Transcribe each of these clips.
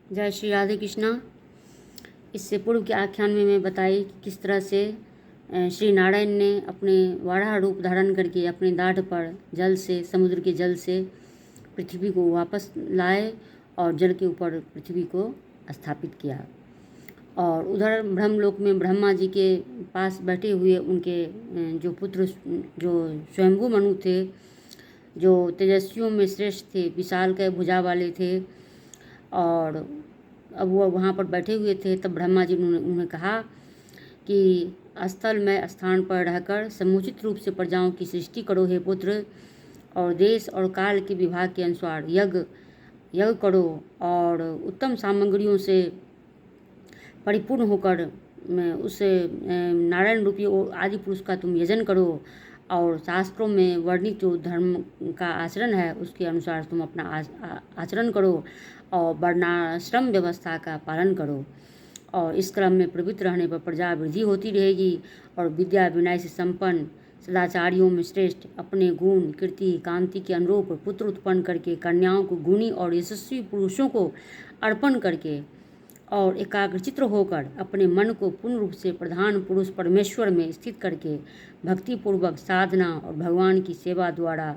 जय श्री राधे कृष्णा। इससे पूर्व के आख्यान में मैं बताई कि किस तरह से श्री नारायण ने अपने वाराह रूप धारण करके अपने दाढ़ पर जल से, समुद्र के जल से पृथ्वी को वापस लाए और जल के ऊपर पृथ्वी को स्थापित किया। और उधर ब्रह्मलोक में ब्रह्मा जी के पास बैठे हुए उनके जो पुत्र, जो स्वयंभू मनु थे, जो तेजस्वियों में श्रेष्ठ थे, विशाल के भुजा वाले थे, और अब वो वहाँ पर बैठे हुए थे। तब ब्रह्मा जी ने उन्हें कहा कि स्थल में स्थान पर रहकर समुचित रूप से प्रजाओं की सृष्टि करो हे पुत्र, और देश और काल के विभाग के अनुसार यज्ञ करो, और उत्तम सामग्रियों से परिपूर्ण होकर उस नारायण रूपी आदि पुरुष का तुम यजन करो, और शास्त्रों में वर्णित जो धर्म का आचरण है उसके अनुसार तुम अपना आचरण करो, और वर्णाश्रम व्यवस्था का पालन करो, और इस क्रम में प्रवृत्त रहने पर प्रजा वृद्धि होती रहेगी, और विद्या विनय से संपन्न सदाचारियों में श्रेष्ठ अपने गुण कीर्ति कांति के अनुरूप पुत्र उत्पन्न करके कन्याओं को गुणी और यशस्वी पुरुषों को अर्पण करके और एकाग्रचित्र होकर अपने मन को पूर्ण रूप से प्रधान पुरुष परमेश्वर में स्थित करके भक्तिपूर्वक साधना और भगवान की सेवा द्वारा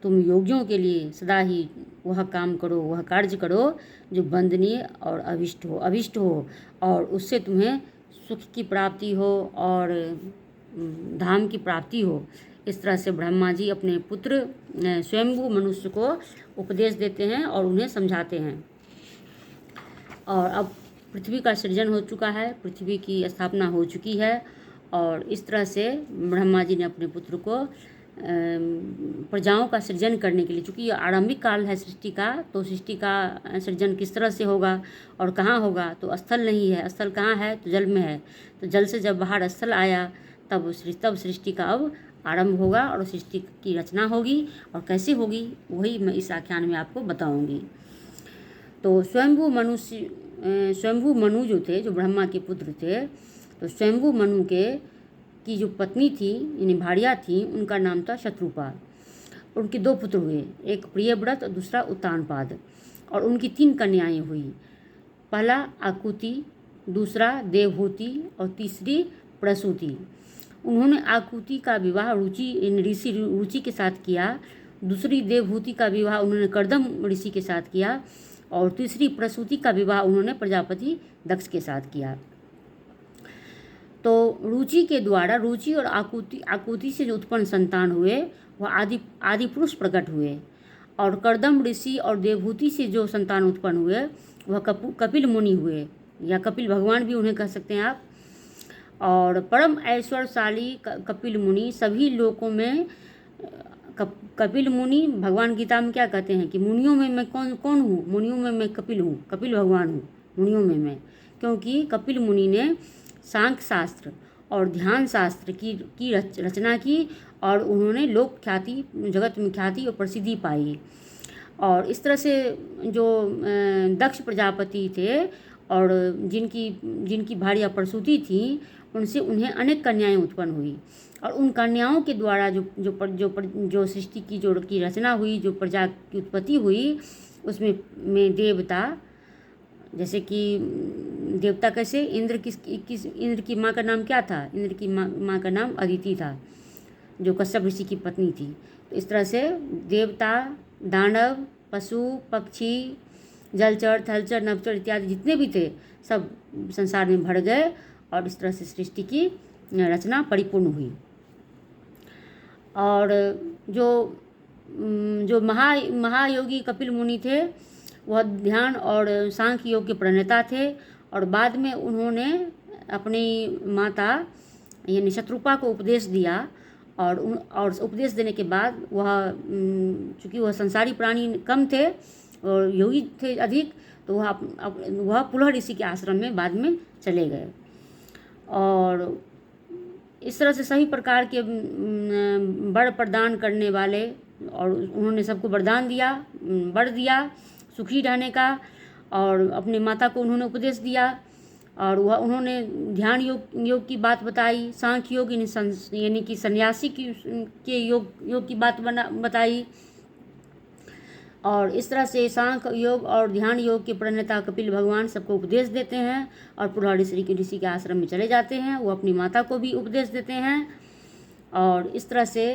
तुम योगियों के लिए सदा ही वह काम करो, वह कार्य करो जो वंदनीय और अभिष्ट हो, और उससे तुम्हें सुख की प्राप्ति हो और धाम की प्राप्ति हो। इस तरह से ब्रह्मा जी अपने पुत्र स्वयंभू मनुष्य को उपदेश देते हैं और उन्हें समझाते हैं। और अब पृथ्वी का सृजन हो चुका है, पृथ्वी की स्थापना हो चुकी है, और इस तरह से ब्रह्मा जी ने अपने पुत्र को प्रजाओं का सृजन करने के लिए, चूँकि ये आरंभिक काल है सृष्टि का, तो सृष्टि का सृजन किस तरह से होगा और कहाँ होगा, तो स्थल नहीं है। स्थल कहाँ है? तो जल में है। तो जल से जब बाहर स्थल आया तब सृष्टि का अब आरंभ होगा और सृष्टि की रचना होगी, और कैसे होगी वही मैं इस आख्यान में आपको बताऊँगी। तो स्वयंभू मनु जो थे, जो ब्रह्मा के पुत्र थे, तो स्वयंभू मनु की जो पत्नी थी, यानी भार्या थी, उनका नाम था शत्रुपा। उनके दो पुत्र हुए, एक प्रियव्रत और दूसरा उत्तानपाद, और उनकी 3 कन्याएं हुई। पहला आकुति, दूसरा देवहूति और तीसरी प्रसूति। उन्होंने आकुति का विवाह ऋषि रुचि के साथ किया, दूसरी देवहूति का विवाह उन्होंने कर्दम ऋषि के साथ किया, और तीसरी प्रसूति का विवाह उन्होंने प्रजापति दक्ष के साथ किया। तो रुचि के द्वारा, रुचि और आकुति से जो उत्पन्न संतान हुए वह आदि पुरुष प्रकट हुए, और कर्दम ऋषि और देवहूति से जो संतान उत्पन्न हुए वह कपिल मुनि हुए, या कपिल भगवान भी उन्हें कह सकते हैं आप। और परम ऐश्वर्यशाली कपिल मुनि सभी लोकों में, कपिल मुनि भगवान गीता में क्या कहते हैं कि मुनियों में मैं कौन हूँ? मुनियों में मैं कपिल हूँ, कपिल भगवान हूँ मुनियों में मैं, क्योंकि कपिल मुनि ने सांख्य शास्त्र और ध्यान शास्त्र की रचना की, और उन्होंने लोक ख्याति, जगत में ख्याति और प्रसिद्धि पाई। और इस तरह से जो दक्ष प्रजापति थे और जिनकी भार्या प्रसूति थी, उनसे उन्हें अनेक कन्याएं उत्पन्न हुई, और उन कन्याओं के द्वारा जो सृष्टि की रचना हुई, जो प्रजा की उत्पत्ति हुई, उसमें देवता, जैसे कि देवता कैसे, इंद्र की माँ का नाम क्या था? इंद्र की माँ का नाम अदिति था, जो कश्यप ऋषि की पत्नी थी। तो इस तरह से देवता, दानव, पशु पक्षी, जलचर थलचर नभचर इत्यादि जितने भी थे सब संसार में भर गए, और इस तरह से सृष्टि की रचना परिपूर्ण हुई। और जो महायोगी कपिल मुनि थे वह ध्यान और सांख्य योग के प्रणेता थे, और बाद में उन्होंने अपनी माता यानी शत्रुपा को उपदेश दिया, और उपदेश देने के बाद चूँकि वह संसारी प्राणी कम थे और योगी थे अधिक, तो वह पुलह ऋषि के आश्रम में बाद में चले गए। और इस तरह से सभी प्रकार के वर प्रदान करने वाले, और उन्होंने सबको वरदान दिया, वर दिया सुखी रहने का, और अपने माता को उन्होंने उपदेश दिया, और उन्होंने ध्यान योग की बात बताई, सांख्य योग यानी कि सन्यासी के योग की बात बताई, और इस तरह से सांख्य योग और ध्यान योग के प्रणेता कपिल भगवान सबको उपदेश देते हैं और पुरहा ऋषि के आश्रम में चले जाते हैं। वो अपनी माता को भी उपदेश देते हैं और इस तरह से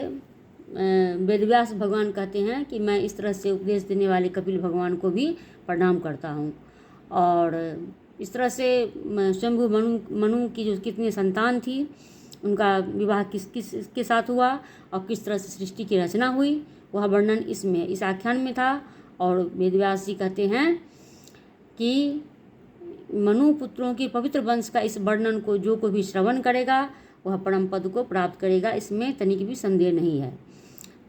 वेदव्यास भगवान कहते हैं कि मैं इस तरह से उपदेश देने वाले कपिल भगवान को भी प्रणाम करता हूँ। और इस तरह से शंभु मनु की जो कितनी संतान थी, उनका विवाह किसके साथ हुआ और किस तरह से सृष्टि की रचना हुई, वह वर्णन इस आख्यान में था। और वेदव्यास जी कहते हैं कि मनु पुत्रों के पवित्र वंश का इस वर्णन को जो कोई भी श्रवण करेगा वह परम पद को प्राप्त करेगा, इसमें तनिक भी संदेह नहीं है।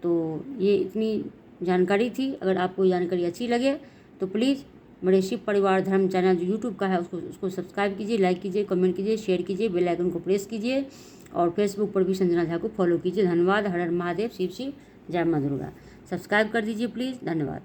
तो ये इतनी जानकारी थी। अगर आपको जानकारी अच्छी लगे तो प्लीज़ मेरे शिव परिवार धर्म चैनल जो यूट्यूब का है उसको सब्सक्राइब कीजिए, लाइक कीजिए, कमेंट कीजिए, शेयर कीजिए, बेल आइकन को प्रेस कीजिए और फेसबुक पर भी संजना झा को फॉलो कीजिए। धन्यवाद। हर हर महादेव, शिव शिव, जय मां दुर्गा। सब्सक्राइब कर दीजिए प्लीज़। धन्यवाद।